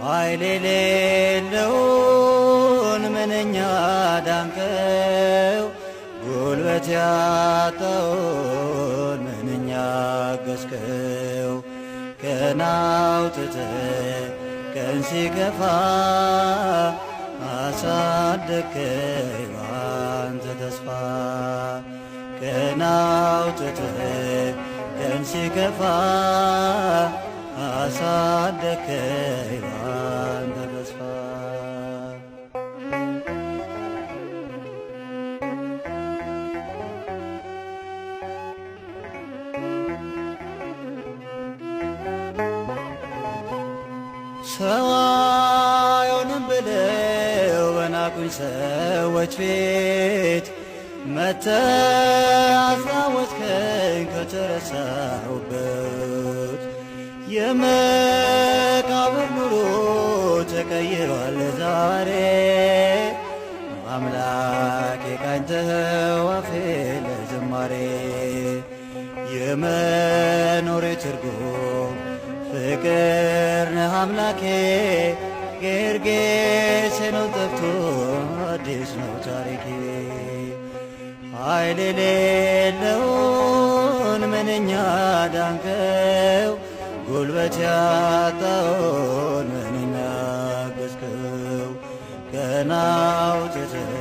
ኃይል የሌለውን ምንኛ ዳንከው፣ ጉልበት ያጣውን ምንኛ አገዝከው። ቀን አውጥተህ ቀን ሲከፋ አሳደግከኝ ባንተ ተስፋ። ቀን አውጥተህ ቀን ሲከፋ አሳደግከኝ ባንተ ተስፋ። ሰው አይሆንም ብለው በናቁኝ ሰዎች ፊት መተህ አስታወስከኝ ከተረሳሁበት። የመቃብር ኑሮ ተቀይሯል ዛሬ፣ አምላኬ ቃኝተኸው አፌን ለዝማሬ። የመኖሬ ትርጉም ፍቅር ነህ አምላኬ፣ ጌርጌሴኖን ጠፍቶ አዲስ ነው ታሪኬ። ኃይል የሌለውን ምንኛ ዳንከው፣ ጉልበት ያጣውን ምንኛ አገዝከው። ቀን አውጥተህ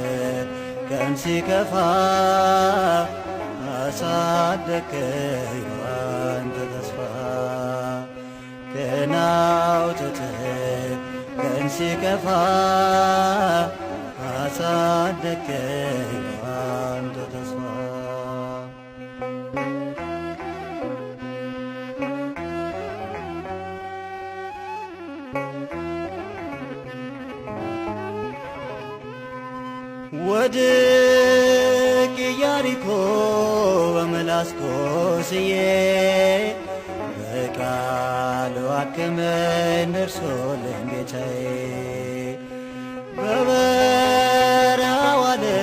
ቀን ሲከፋ አሳደግከኝ ባንተ ተስፋ። ቀን አውጥተህ ቀን ሲከፋ አሳደግከኝ ባንተ ተስፋ። ወድቄ ኢያሪኮ በምላስ ቆስዬ፣ በቃሉ አክመኝ ደርሶልኝ ጌታዬ። በበረሃው ዓለም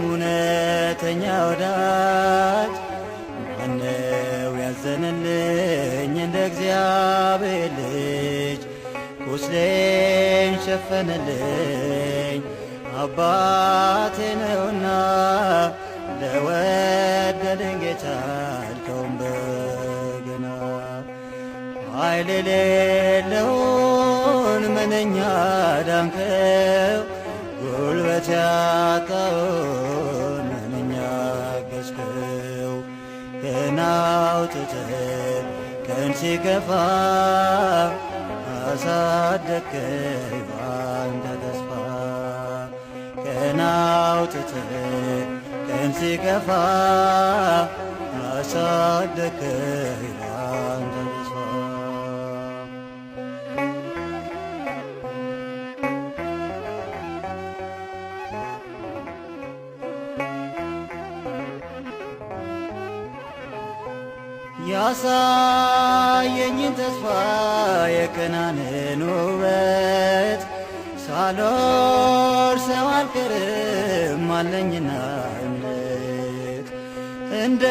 እውነተኛ ወዳጅ ማነው ያዘነልኝ እንደ እግዚአብሔር ልጅ? ቁስሌን ሸፈነልኝ አባቴ ነውና፣ ለወደደኝ ጌታ አልተውም በገና። ኃይል የሌለውን ምንኛ ዳንከው፣ ጉልበት ያጣውን ምንኛ አገዝከው። ቀን አውጥተህ ቀን ሲከፋ አሳደግከኝ ባንተ ተስፋ። ቀን አውጥተህ ቀን ሲከፋ አሳደግከኝ ባንተ ተስፋ። ያሳየኝን ተስፋ የከናንን ውበት ሳልወርሰው አልቀርም አለኝና እምነት። እንደ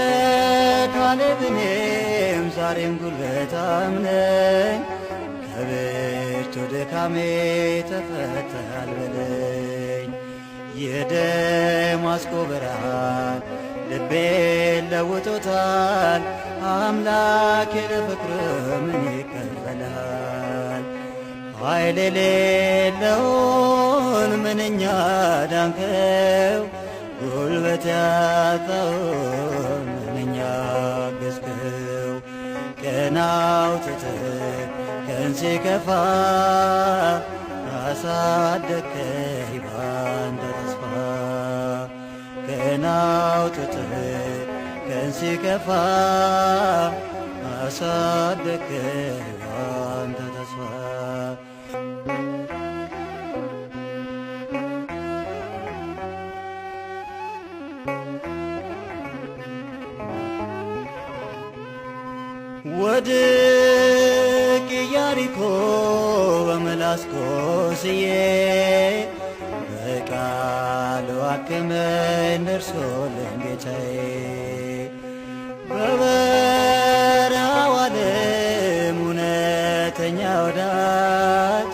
ካሌብ እኔም ዛሬም ጉልበታም ነኝ፣ ከብርቱ ድካሜ ተፈተሃል በለኝ። የደማስቆ ብርሃን ልቤን ለውጦታል፣ አምላኬ ለፍቅር ምን ይከፈላል? ኃይል የሌለውን ምንኛ ዳንከው፣ ጉልበት ያጣውን ምንኛ አገዝከው። ቀን አውጥተህ ቀን ሲከፋ አሳደግከኝ ባንተ ተስፋ። ቀን አውጥተህ ቀን ሲከፋ አሳደግከኝ ባንተ ተስፋ። ወድቄ ኢያሪኮ በምላስ ቆስዬ፣ በቃሉ አክመኝ ደርሶልኝ ጌታዬ። በበረሃው ዓለም እውነተኛ ወዳጅ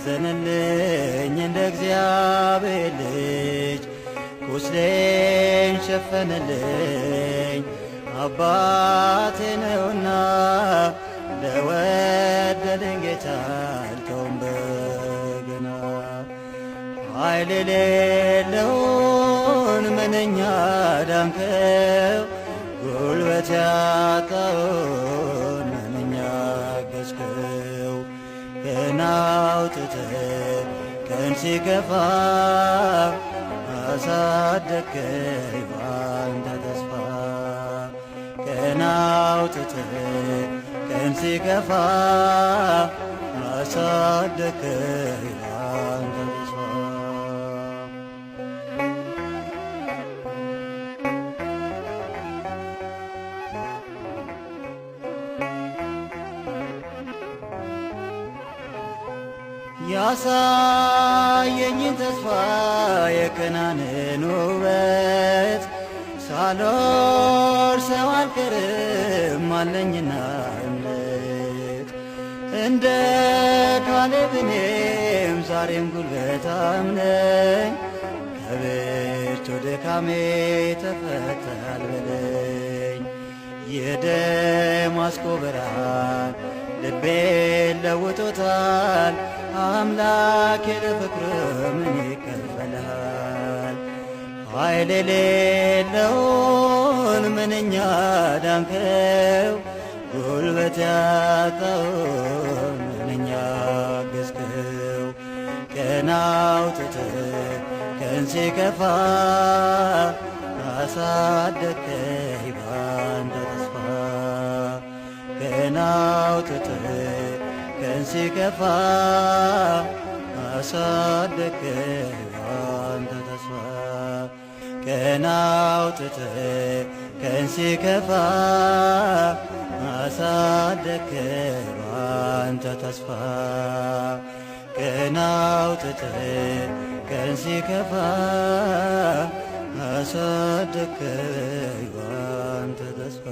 ፈተነልኝ እንደ እግዚአብሔር ልጅ ቁስሌን ሸፈነልኝ አባቴ ነውና ለወደደኝ ጌታ አልተውም በገና ኃይል የሌለውን ምንኛ ዳንከው ጉልበት ያጣውን ምንኛ አገዝከው ቀን አውጥተህ ቀን ሲከፋ አሳደግከኝ ባንተ ተስፋ ቀን አውጥተህ ቀን ሲከፋ አሳደግከኝ ባንተ ተስፋ ያሳየኝን ተስፋ የከናንን ውበት ሳልወርሰው አልቀርም አለኝና እምነት እንደ ካሌብ እኔም ዛሬም ጉልበታም ነኝ ከብርቱ ድካሜ ተፈተሃል በለኝ የደማስቆ ብርሃን ልቤን ለውጦታል አምላኬ ለፍቅር ምን ይከፈልሃል ኃይል የሌለውን ምንኛ ዳንከው ጉልበት ያጣውን ምንኛ አገዝከው ቀን አውጥተህ ቀን ሲከፋ አሳደግከኝ ባንተ ተስፋ ቀን አውጥተህ ቀን ሲከፋ አሳደግከኝ ባንተ ተስፋ ቀን አውጥተህ ቀን ሲከፋ አሳደግከኝ ባንተ ተስፋ ቀን አውጥተህ ቀን ሲከፋ አሳደግከኝ ባንተ ተስፋ